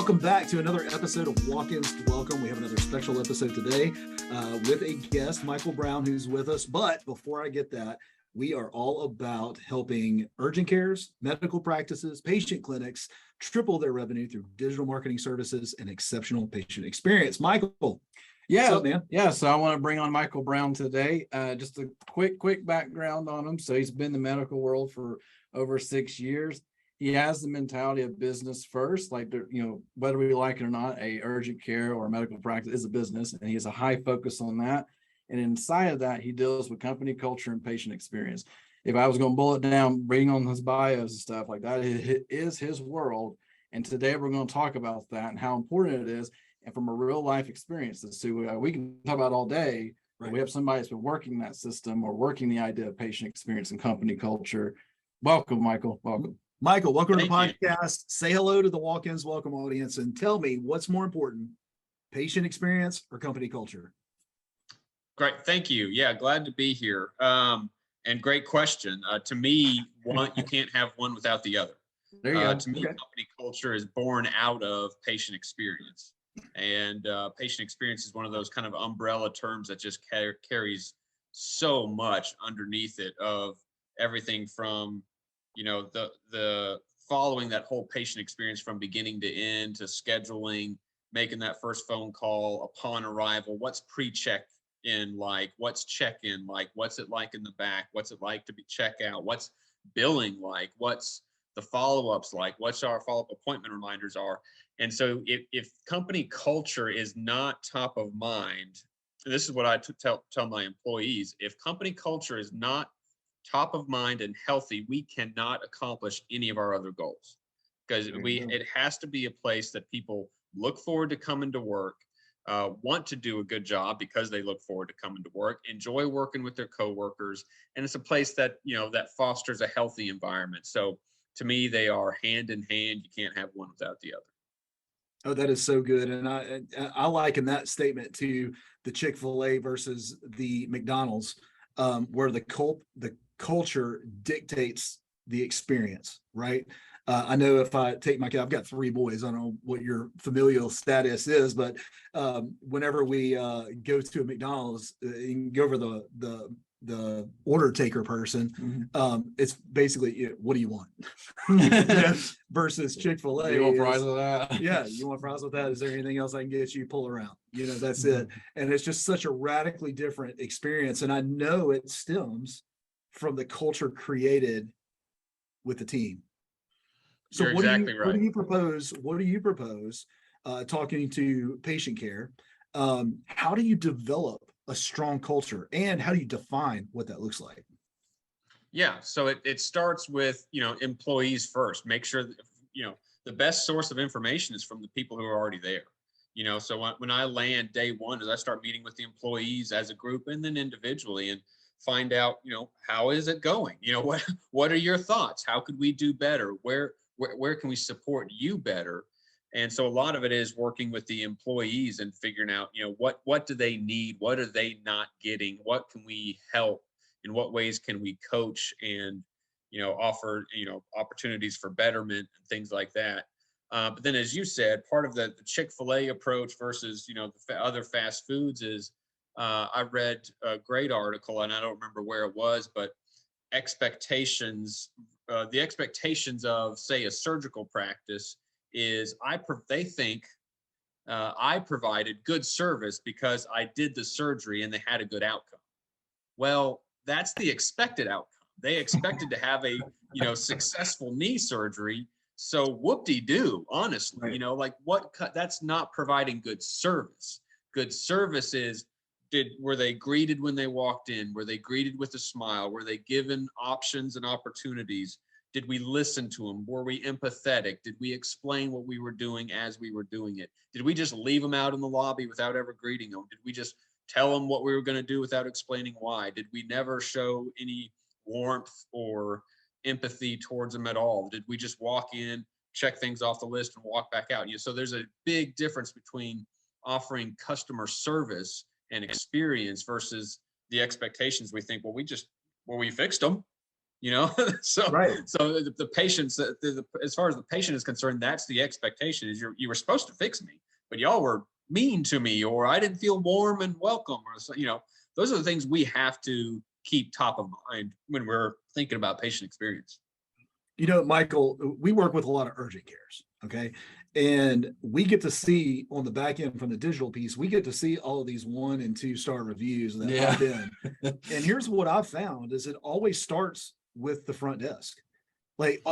Welcome back to another episode of Walk-Ins to Welcome. We have another special episode today with a guest, Michael Brown, who's with us. But before I get that, we are all about helping urgent cares, medical practices, patient clinics triple their revenue through digital marketing services and exceptional patient experience. Michael, yeah, what's up, man? Yeah. So I want to bring on Michael Brown today. Just a quick background on him. So he's been in the medical world for over 6 years. He has the mentality of business first, like, whether we like it or not, a urgent care or medical practice is a business, and he has a high focus on that. And inside of that, he deals with company culture and patient experience. If I was going to bullet down, bring on his bios and stuff like that, it is his world. And today we're going to talk about that and how important it is, and from a real life experience. So we can talk about all day. Right. We have somebody that's been working that system or working the idea of patient experience and company culture. Welcome, Michael. Welcome. Michael, welcome to the Thank podcast. Say hello to the Walk-Ins Welcome audience and tell me what's more important, patient experience or company culture? Great. Thank you. Yeah, glad to be here. And great question. To me, you can't have one without the other. There you go. To me, company culture is born out of patient experience. And patient experience is one of those kind of umbrella terms that just carries so much underneath it, of everything from the following that whole patient experience from beginning to end, to scheduling, making that first phone call upon arrival, what's pre-check in like, what's check-in like, what's it like in the back, what's it like to be checkout, what's billing like, what's the follow-ups like, what's our follow-up appointment reminders are. And so if company culture is not top of mind, and this is what I tell my employees, if company culture is not top of mind and healthy, we cannot accomplish any of our other goals, because it has to be a place that people look forward to coming to work, want to do a good job because they look forward to coming to work, enjoy working with their coworkers, and it's a place that that fosters a healthy environment. So to me, they are hand in hand. You can't have one without the other. Oh, that is so good. And I liken that statement to the Chick-fil-A versus the McDonald's, where the culture dictates the experience, right? I know if I take my kid, I've got 3 boys. I don't know what your familial status is, but whenever we go to a McDonald's, you can go over the order taker person. It's basically, what do you want? Versus Chick-fil-A. You want fries with that? Yeah, you want fries with that? Is there anything else I can get you? Pull around. That's it. And it's just such a radically different experience. And I know it stems from the culture created with the team. So You're what exactly right. What do you propose talking to patient care? How do you develop a strong culture, and how do you define what that looks like? Yeah, so it starts with employees first. Make sure that, the best source of information is from the people who are already there. So when I land day one, as I start meeting with the employees as a group and then individually, and find out how is it going? What are your thoughts? How could we do better? Where can we support you better? And so a lot of it is working with the employees and figuring out what do they need, what are they not getting, what can we help, in what ways can we coach and offer opportunities for betterment and things like that. But then, as you said, part of the Chick-fil-A approach versus the other fast foods is I read a great article, and I don't remember where it was, but the expectations of, say, a surgical practice is they think I provided good service because I did the surgery and they had a good outcome. Well, that's the expected outcome. They expected to have a successful knee surgery. So whoop-de-doo, honestly, Right. That's not providing good service. Good service is, were they greeted when they walked in? Were they greeted with a smile? Were they given options and opportunities? Did we listen to them? Were we empathetic? Did we explain what we were doing as we were doing it? Did we just leave them out in the lobby without ever greeting them? Did we just tell them what we were going to do without explaining why? Did we never show any warmth or empathy towards them at all? Did we just walk in, check things off the list, and walk back out? So there's a big difference between offering customer service and experience versus the expectations. We think, well, we fixed them. you know. So Right. so the patients, as far as the patient is concerned, that's the expectation, is you were supposed to fix me, but y'all were mean to me, or I didn't feel warm and welcome, or you know, those are the things we have to keep top of mind when we're thinking about patient experience. You know, Michael, we work with a lot of urgent cares. Okay. And we get to see on the back end from the digital piece, we get to see all of these 1 and 2 star reviews that Yeah. pop in. And here's what I've found is it always starts with the front desk. Like,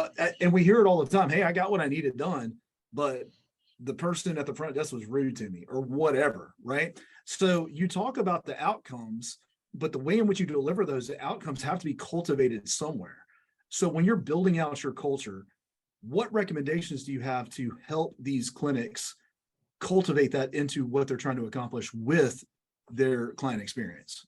and we hear it all the time. Hey, I got what I needed done, but the person at the front desk was rude to me or whatever. Right. So you talk about the outcomes, but the way in which you deliver those outcomes have to be cultivated somewhere. So when you're building out your culture, what recommendations do you have to help these clinics cultivate that into what they're trying to accomplish with their client experience?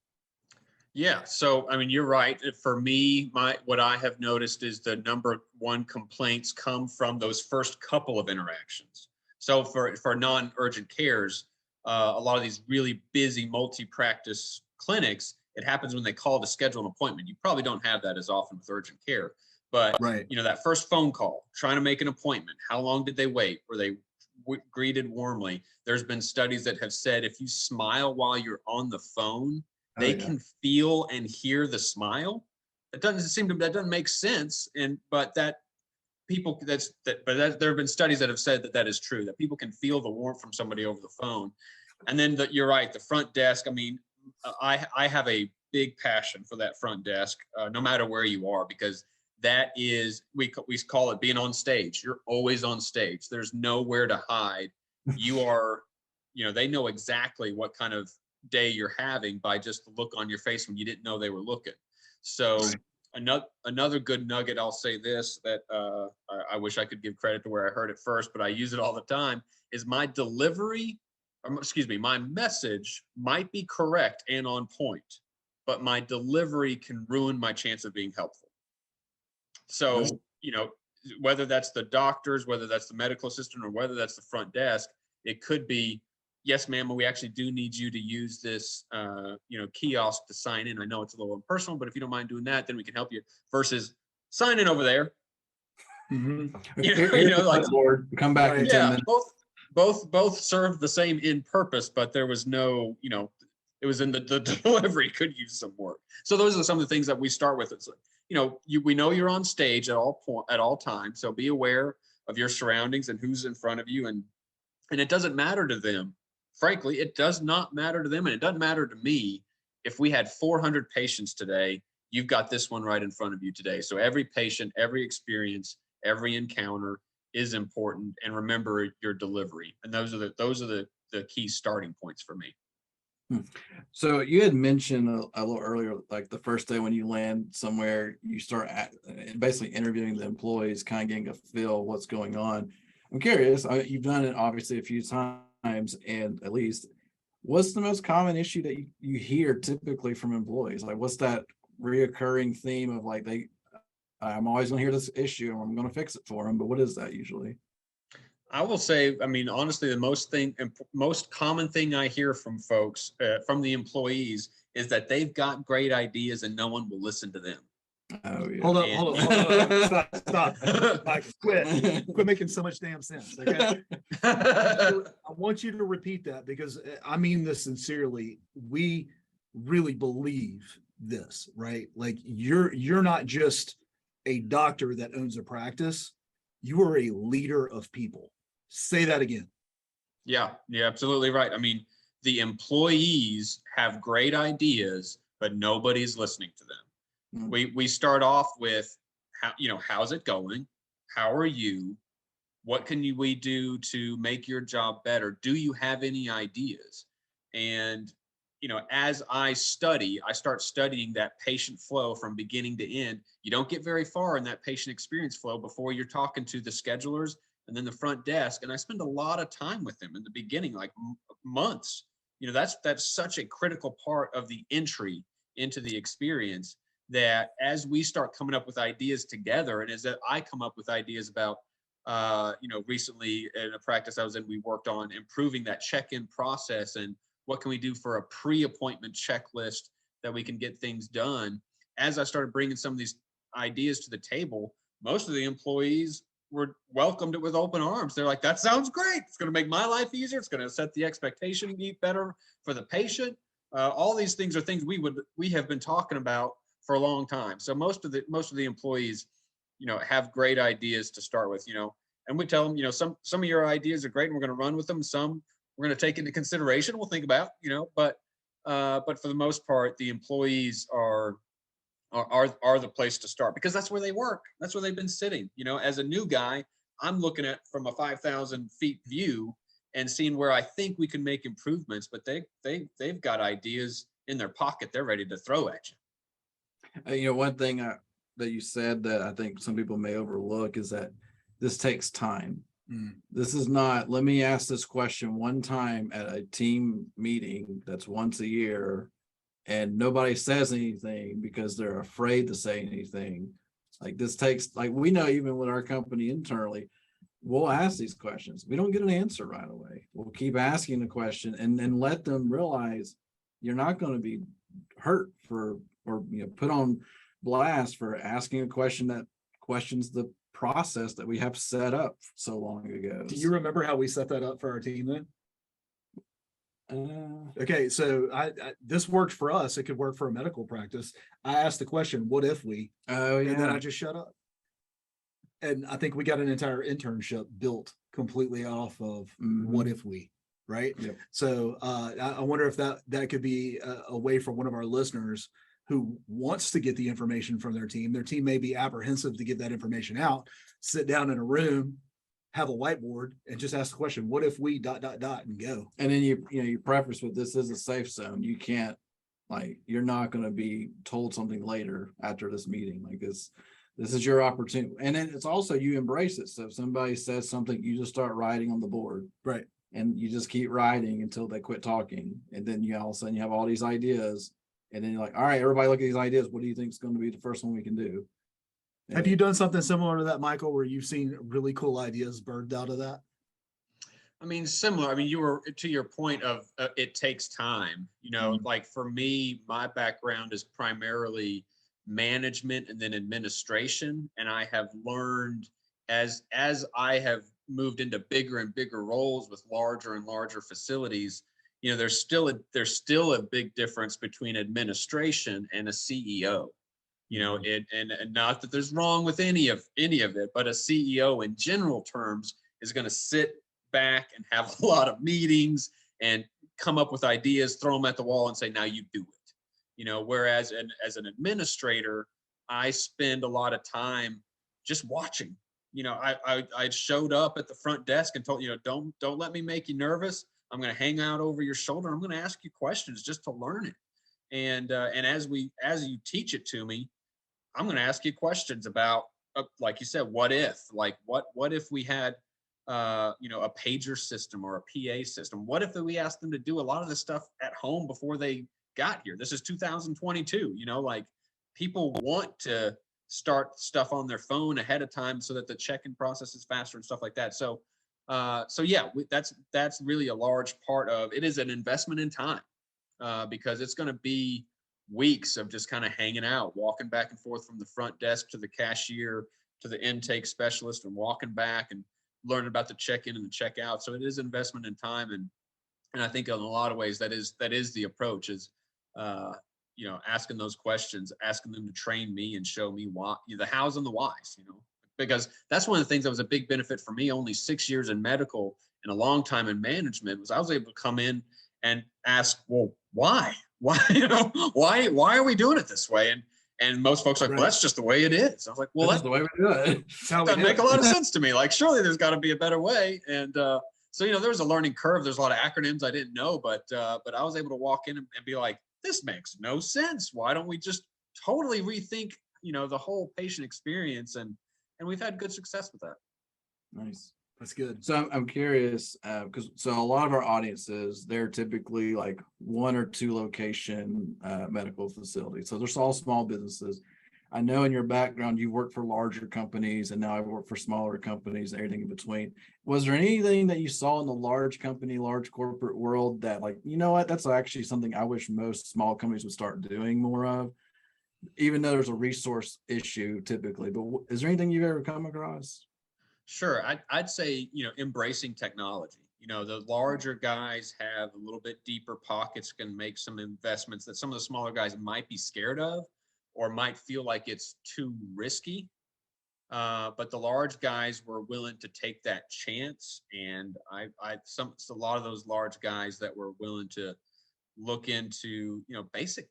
Yeah, so I mean, you're right. For me, what I have noticed is the number one complaints come from those first couple of interactions. So for non-urgent cares, a lot of these really busy multi-practice clinics, it happens when they call to schedule an appointment. You probably don't have that as often with urgent care, but Right. you know, that first phone call, trying to make an appointment, how long did they wait? Were they greeted warmly? There's been studies that have said if you smile while you're on the phone, they can feel and hear the smile. That doesn't make sense. But there have been studies that have said that is true, that people can feel the warmth from somebody over the phone. And then you're right, the front desk. I mean, I have a big passion for that front desk, no matter where you are, because that is, we call it being on stage. You're always on stage. There's nowhere to hide. You are, you know, they know exactly what kind of day you're having by just the look on your face when you didn't know they were looking. So another good nugget, I'll say this, that I wish I could give credit to where I heard it first, but I use it all the time, is my delivery, my message might be correct and on point, but my delivery can ruin my chance of being helpful. So, you know, whether that's the doctors, whether that's the medical assistant, or whether that's the front desk, it could be, yes, ma'am, we actually do need you to use this, kiosk to sign in. I know it's a little impersonal, but if you don't mind doing that, then we can help you. Versus sign in over there. Mm-hmm. You know, like come back in 10 minutes. Both served the same in purpose, but there was no, you know, it was in the delivery could use some work. So those are some of the things that we start with. It's like, you know, we know you're on stage at all times, so be aware of your surroundings and who's in front of you, and it doesn't matter to them. Frankly, it does not matter to them, and it doesn't matter to me. If we had 400 patients today, you've got this one right in front of you today. So every patient, every experience, every encounter is important, and remember your delivery. And those are the key starting points for me. So you had mentioned a little earlier, like the first day when you land somewhere, you start basically interviewing the employees, kind of getting a feel what's going on. I'm curious, you've done it obviously a few times, and at least, what's the most common issue that you hear typically from employees? Like, what's that reoccurring theme of like, I'm always going to hear this issue and I'm going to fix it for them, but what is that usually? I will say, I mean, honestly, the most common thing I hear from folks, from the employees, is that they've got great ideas and no one will listen to them. Oh, yeah. Hold up. Stop. Michael, quit making so much damn sense. Okay. I want you to repeat that, because I mean this sincerely. We really believe this, right? Like you're not just a doctor that owns a practice. You are a leader of people. Say that again. Yeah, absolutely right. I mean, the employees have great ideas, but nobody's listening to them. Mm. We start off with, how's it going? How are you? What can we do to make your job better? Do you have any ideas? And, you know, as I start studying that patient flow from beginning to end. You don't get very far in that patient experience flow before you're talking to the schedulers and then the front desk. And I spend a lot of time with them in the beginning, like months. You know, that's such a critical part of the entry into the experience, that as we start coming up with ideas together, and as I come up with ideas about, recently in a practice I was in, we worked on improving that check-in process and what can we do for a pre-appointment checklist that we can get things done. As I started bringing some of these ideas to the table, most of the employees were welcomed it with open arms. They're like, that sounds great. It's going to make my life easier. It's going to set the expectation better for the patient. All these things are things we have been talking about for a long time. So most of the employees, have great ideas to start with, and we tell them, some of your ideas are great and we're going to run with them. Some we're going to take into consideration. We'll think about, but for the most part, the employees are the place to start, because that's where they work. That's where they've been sitting. As a new guy, I'm looking at from a 5,000 feet view and seeing where I think we can make improvements, but they've got ideas in their pocket. They're ready to throw at you. One thing that you said that I think some people may overlook is that this takes time. This is not, let me ask this question one time at a team meeting that's once a year and nobody says anything because they're afraid to say anything. Like this takes, like we know even with our company internally, we'll ask these questions. We don't get an answer right away. We'll keep asking the question and then let them realize you're not going to be hurt or put on blast for asking a question that questions the process that we have set up so long ago. Do you remember how we set that up for our team then? Okay, so I this worked for us. It could work for a medical practice. I asked the question, what if we? Oh yeah. And then I just shut up. And I think we got an entire internship built completely off of what if we, right? Yep. So I wonder if that could be a way for one of our listeners who wants to get the information from their team. Their team may be apprehensive to give that information out. Sit down in a room, have a whiteboard, and just ask the question, what if we ... and go. And then you preface with, this is a safe zone. You can't, you're not going to be told something later after this meeting. Like this is your opportunity. And then it's also, you embrace it. So if somebody says something, you just start writing on the board. Right. And you just keep writing until they quit talking. And then all of a sudden you have all these ideas. And then you're like, all right, everybody look at these ideas. What do you think is going to be the first one we can do? Have you done something similar to that, Michael, where you've seen really cool ideas birthed out of that? I mean, similar. I mean, you were to your point of it takes time, like for me, my background is primarily management and then administration. And I have learned as I have moved into bigger and bigger roles with larger and larger facilities, there's still a big difference between administration and a CEO. And not that there's wrong with any of it, but a CEO in general terms is going to sit back and have a lot of meetings and come up with ideas, throw them at the wall and say, now you do it. Whereas as an administrator, I spend a lot of time just watching. I showed up at the front desk and told, don't let me make you nervous. I'm going to hang out over your shoulder. I'm going to ask you questions just to learn it. And as you teach it to me, I'm going to ask you questions about, like you said, what if, what if we had, a pager system or a PA system? What if we asked them to do a lot of this stuff at home before they got here? This is 2022, people want to start stuff on their phone ahead of time so that the check-in process is faster and stuff like that. So yeah, that's really a large part of it. Is an investment in time, because it's going to be weeks of just kind of hanging out, walking back and forth from the front desk to the cashier to the intake specialist and walking back and learning about the check-in and the check-out. So it is investment in time. And I think in a lot of ways that is the approach is, asking those questions, asking them to train me and show me why, the hows and the whys, because that's one of the things that was a big benefit for me. Only 6 years in medical and a long time in management was I was able to come in and ask, well, why, why are we doing it this way? And most folks are like, well, that's just the way it is. I was like, well, that's the way we do it. Doesn't make a lot of sense to me. Like, surely there's got to be a better way. And so, there was a learning curve. There's a lot of acronyms I didn't know, but I was able to walk in and be like, this makes no sense. Why don't we just totally rethink, the whole patient experience? And we've had good success with that. Nice. That's good. So I'm curious, because a lot of our audiences, they're typically like 1 or 2 location medical facilities. So they're all small businesses. I know in your background, you worked for larger companies and now I work for smaller companies, everything in between. Was there anything that you saw in the large company, large corporate world that that's actually something I wish most small companies would start doing more of? even though there's a resource issue typically, but is there anything you've ever come across? Sure. I'd say, embracing technology. The larger guys have a little bit deeper pockets, can make some investments that some of the smaller guys might be scared of or might feel like it's too risky. But the large guys were willing to take that chance. And a lot of those large guys that were willing to look into, basic,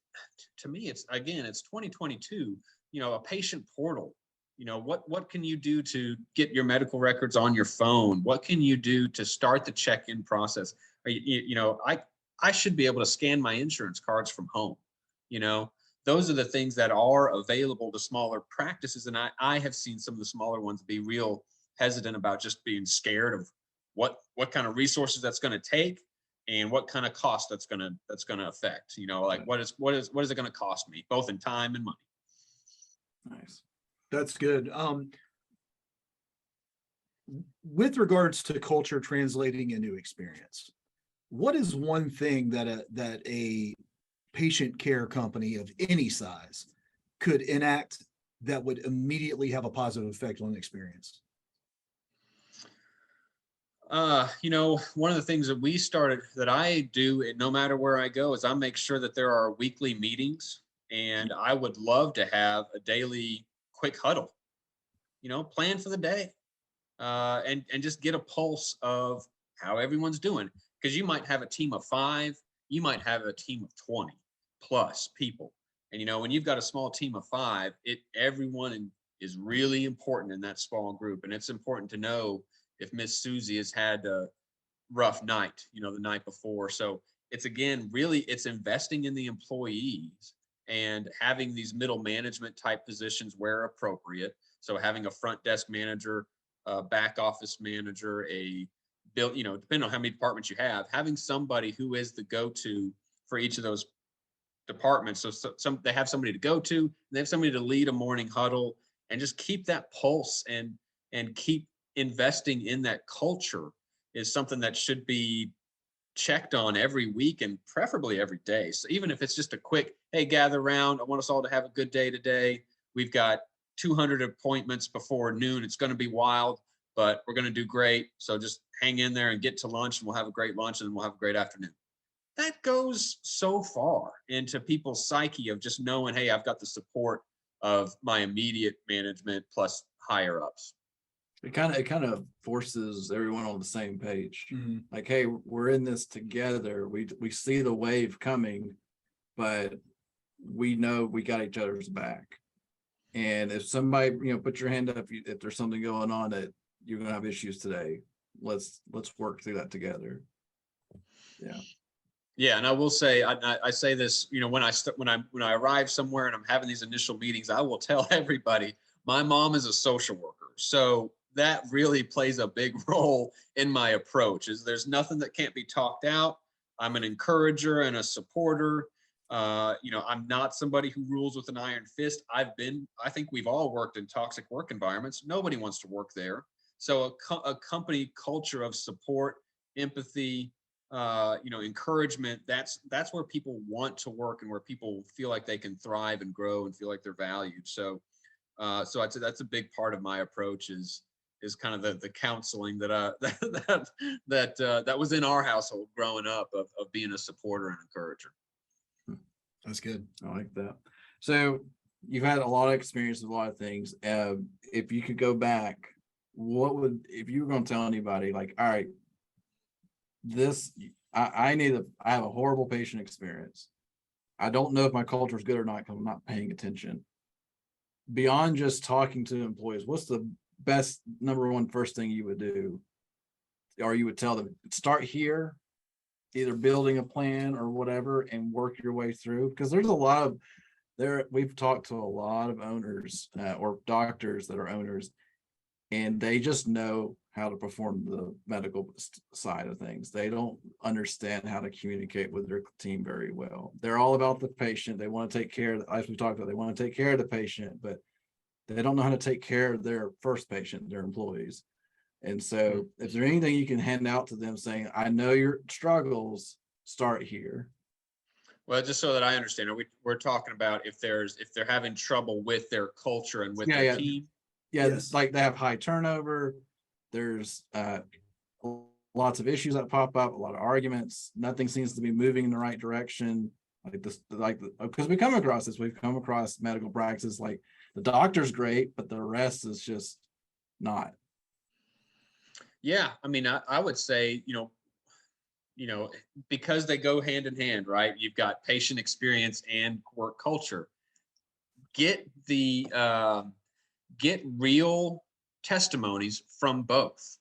to me, it's 2022, a patient portal. What can you do to get your medical records on your phone? What can you do to start the check-in process? I should be able to scan my insurance cards from home. Those are the things that are available to smaller practices. And I have seen some of the smaller ones be real hesitant about just being scared of what kind of resources that's going to take and what kind of cost that's going to affect. What is it going to cost me, both in time and money? Nice. That's good. With regards to culture translating into experience, what is one thing that a patient care company of any size could enact that would immediately have a positive effect on the experience? One of the things that I do, and no matter where I go, is I make sure that there are weekly meetings, and I would love to have a daily quick huddle, plan for the day, and just get a pulse of how everyone's doing. Because you might have a team of 5, you might have a team of 20 plus people. And when you've got a small team of 5, everyone is really important in that small group. And it's important to know if Miss Susie has had a rough night, the night before. So it's investing in the employees and having these middle management type positions where appropriate. So having a front desk manager, a back office manager, depending on how many departments you have, having somebody who is the go-to for each of those departments. So they have somebody to go to, they have somebody to lead a morning huddle, and just keep that pulse and keep investing in that culture is something that should be checked on every week and preferably every day. So even if it's just a quick, hey, gather around, I want us all to have a good day today. We've got 200 appointments before noon. It's going to be wild, but we're going to do great. So just hang in there and get to lunch, and we'll have a great lunch, and then we'll have a great afternoon. That goes so far into people's psyche of just knowing, hey, I've got the support of my immediate management plus higher ups. It kind of forces everyone on the same page. Mm-hmm. Like, hey, we're in this together. We see the wave coming, but we know we got each other's back. And if somebody, put your hand up if there's something going on that you're gonna have issues today, let's work through that together. Yeah. Yeah, and I will say, I say this, when I arrive somewhere and I'm having these initial meetings, I will tell everybody my mom is a social worker, so that really plays a big role in my approach. Is there's nothing that can't be talked out. I'm an encourager and a supporter. I'm not somebody who rules with an iron fist. I think we've all worked in toxic work environments. Nobody wants to work there. So a company culture of support, empathy, encouragement, that's where people want to work and where people feel like they can thrive and grow and feel like they're valued. So I'd say that's a big part of my approach is kind of the counseling that was in our household growing up of being a supporter and encourager. That's good. I like that. So you've had a lot of experience with a lot of things. If you could go back, if you were going to tell anybody, like, all right, I have a horrible patient experience. I don't know if my culture is good or not because I'm not paying attention. Beyond just talking to employees, what's the best number one first thing you would do? Or you would tell them, start here, either building a plan or whatever, and work your way through? Because there's we've talked to a lot of owners or doctors that are owners, and they just know how to perform the medical side of things. They don't understand how to communicate with their team very well. They're all about the patient. They want to take care of, as we talked about, they want to take care of the patient, but they don't know how to take care of their first patient, their employees. And so if there's anything you can hand out to them saying, I know your struggles, start here. Well, just so that I understand, we're talking about if they're having trouble with their culture and with Yeah, their yeah. team. Yeah, Yes. like they have high turnover. There's lots of issues that pop up, a lot of arguments. Nothing seems to be moving in the right direction. Like this, because we come across this, we've come across medical practices like the doctor's great, but the rest is just not. Yeah, I mean, I would say, because they go hand in hand, right? You've got patient experience and work culture. Get real testimonies from both.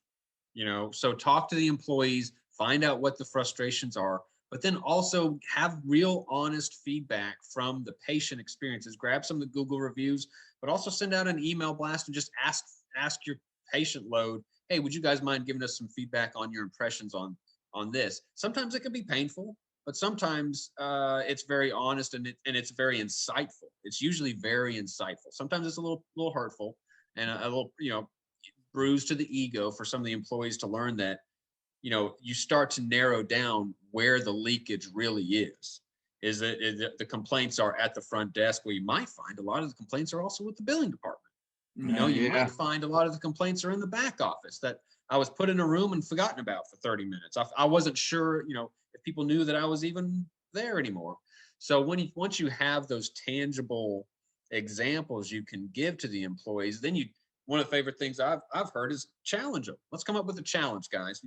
So talk to the employees, find out what the frustrations are, but then also have real honest feedback from the patient experiences. Grab some of the Google reviews, but also send out an email blast and just ask your patient load, hey, would you guys mind giving us some feedback on your impressions on this? Sometimes it can be painful, but sometimes it's very honest and it's very insightful. It's usually very insightful. Sometimes it's a little hurtful and a little, bruise to the ego for some of the employees to learn that, you start to narrow down where the leakage really is. Is that the complaints are at the front desk, where you might find a lot of the complaints are also with the billing department. You might find a lot of the complaints are in the back office that I was put in a room and forgotten about for 30 minutes. I wasn't sure, if people knew that I was even there anymore. So once you have those tangible examples you can give to the employees, then one of the favorite things I've heard is challenge them. Let's come up with a challenge, guys.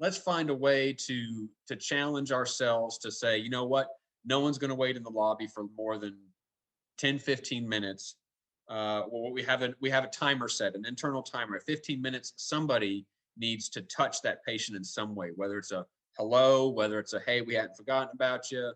Let's find a way to challenge ourselves to say, you know what, no one's going to wait in the lobby for more than 10, 15 minutes. Well, we have a timer set, an internal timer at 15 minutes. Somebody needs to touch that patient in some way, whether it's a hello, whether it's a, hey, we hadn't forgotten about you,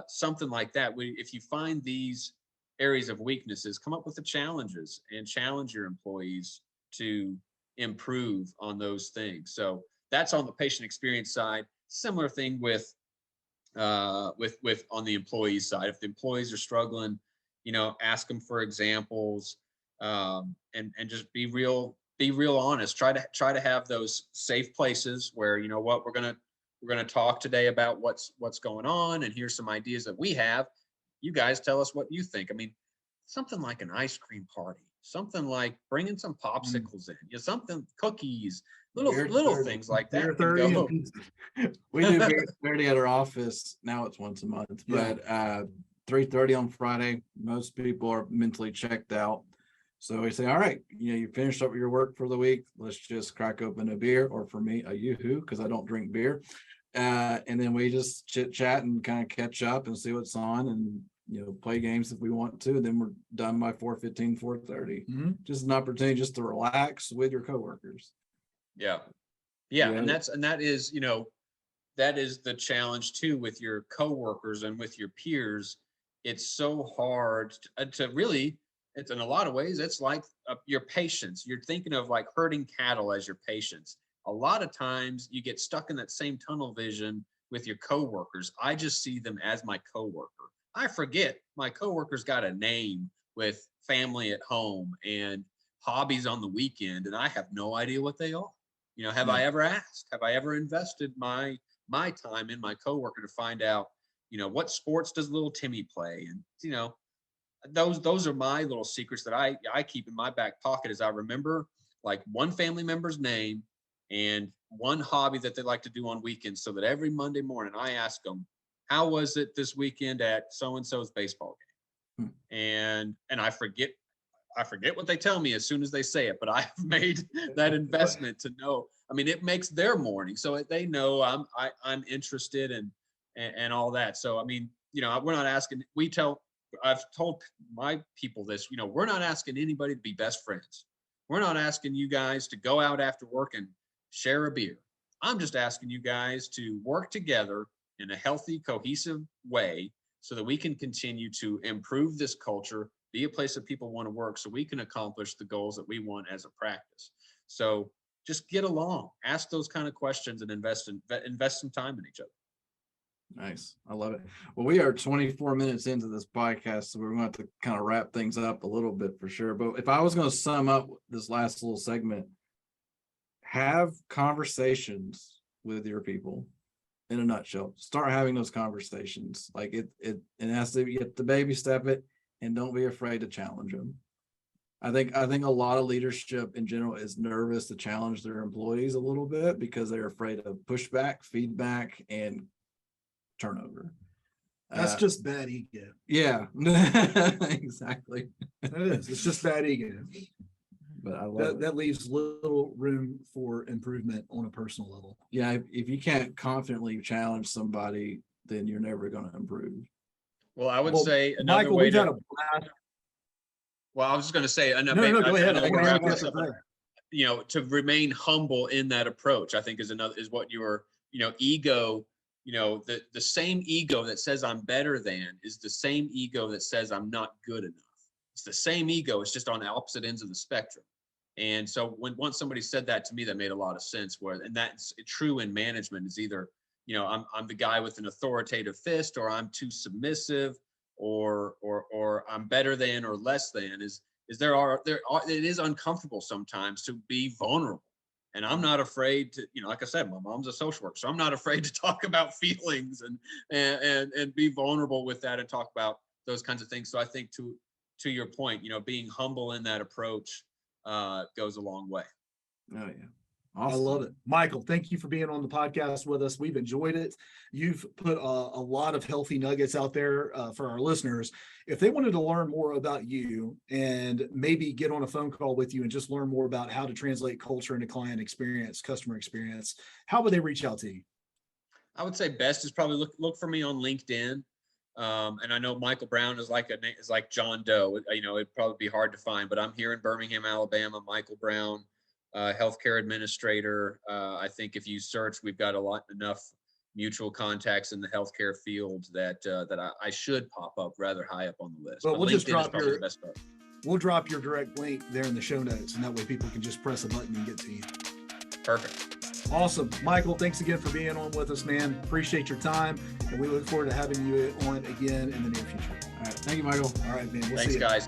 something like that. If you find these areas of weaknesses, come up with the challenges and challenge your employees to improve on those things. So that's on the patient experience side. Similar thing with on the employee side. If the employees are struggling, ask them for examples, and just be real honest. Try to have those safe places where, we're gonna talk today about what's going on, and here's some ideas that we have. You guys tell us what you think. I mean, something like an ice cream party, something like bringing some popsicles in, something, cookies, little things like that. Beer 30 Go. and pizza. We do beer 30 at our office. Now it's once a month, Yeah. but 3:30 on Friday. Most people are mentally checked out. So we say, all right, you finished up your work for the week. Let's just crack open a beer, or for me, a Yoo-hoo, because I don't drink beer. And then we just chit chat and kind of catch up and see what's on, and play games if we want to. And then we're done by 4:15, 4:30. Mhm. Just an opportunity just to relax with your coworkers. Yeah. Yeah. And that is the challenge too with your coworkers and with your peers. It's so hard to really, it's in a lot of ways, it's like your patients. You're thinking of like herding cattle as your patients. A lot of times you get stuck in that same tunnel vision with your coworkers. I just see them as my coworker. I forget my coworker's got a name with family at home and hobbies on the weekend, and I have no idea what they are. Have I ever asked? Have I ever invested my time in my coworker to find out, what sports does little Timmy play? And, those are my little secrets that I keep in my back pocket, as I remember like one family member's name and one hobby that they like to do on weekends, so that every Monday morning I ask them, how was it this weekend at so-and-so's baseball game? And I forget what they tell me as soon as they say it, but I've made that investment to know. I mean, it makes their morning, so they know I'm interested and all that. So I mean, we're not asking. I've told my people this. We're not asking anybody to be best friends. We're not asking you guys to go out after work and share a beer. I'm just asking you guys to work together in a healthy, cohesive way so that we can continue to improve this culture, be a place that people want to work, so we can accomplish the goals that we want as a practice. So just get along, ask those kind of questions, and invest some time in each other. Nice. I love it. Well, we are 24 minutes into this podcast, so we're going to have to kind of wrap things up a little bit for sure. But if I was going to sum up this last little segment, have conversations with your people, in a nutshell. Start having those conversations. Like it has to, you have to baby step it, and don't be afraid to challenge them. I think a lot of leadership in general is nervous to challenge their employees a little bit because they're afraid of pushback, feedback, and turnover. That's just bad ego. Yeah, exactly. It is. It's just bad ego. But I love That, it. that leaves little room for improvement on a personal level. Yeah, if you can't confidently challenge somebody, then you're never going to improve. Well, I would Well, say another Michael, way we've had to, a blast. well, I was just going to say, No, go ahead. I another way to wanna wrap hear this what up, you're saying. you know, to remain humble in that approach, I think is what you were, you know, ego, you know, the same ego that says I'm better than is the same ego that says I'm not good enough. It's the same ego. It's just on opposite ends of the spectrum. And so once somebody said that to me, that made a lot of sense. And that's true in management, is either, you know, I'm the guy with an authoritative fist, or I'm too submissive, or I'm better than or less than. It is uncomfortable sometimes to be vulnerable. And I'm not afraid to, you know, like I said, my mom's a social worker, so I'm not afraid to talk about feelings and be vulnerable with that and talk about those kinds of things. So I think to your point, you know, being humble in that approach goes a long way. Oh yeah. I Awesome. love it. Michael, thank you for being on the podcast with us. We've enjoyed it. You've put a lot of healthy nuggets out there for our listeners. If they wanted to learn more about you and maybe get on a phone call with you and just learn more about how to translate culture into client experience, customer experience, how would they reach out to you? I would say best is probably look for me on LinkedIn. And I know Michael Brown is like John Doe. You know, it'd probably be hard to find, but I'm here in Birmingham, Alabama. Michael Brown, healthcare administrator. I think if you search, we've got enough mutual contacts in the healthcare field that I should pop up rather high up on the list. Well, But we'll just LinkedIn is drop probably the best start. We'll drop your direct link there in the show notes, and that way people can just press a button and get to you. Perfect. Awesome. Michael, thanks again for being on with us, man. Appreciate your time, and we look forward to having you on again in the near future. All right. Thank you, Michael. All right, man. We'll Thanks, see you. guys.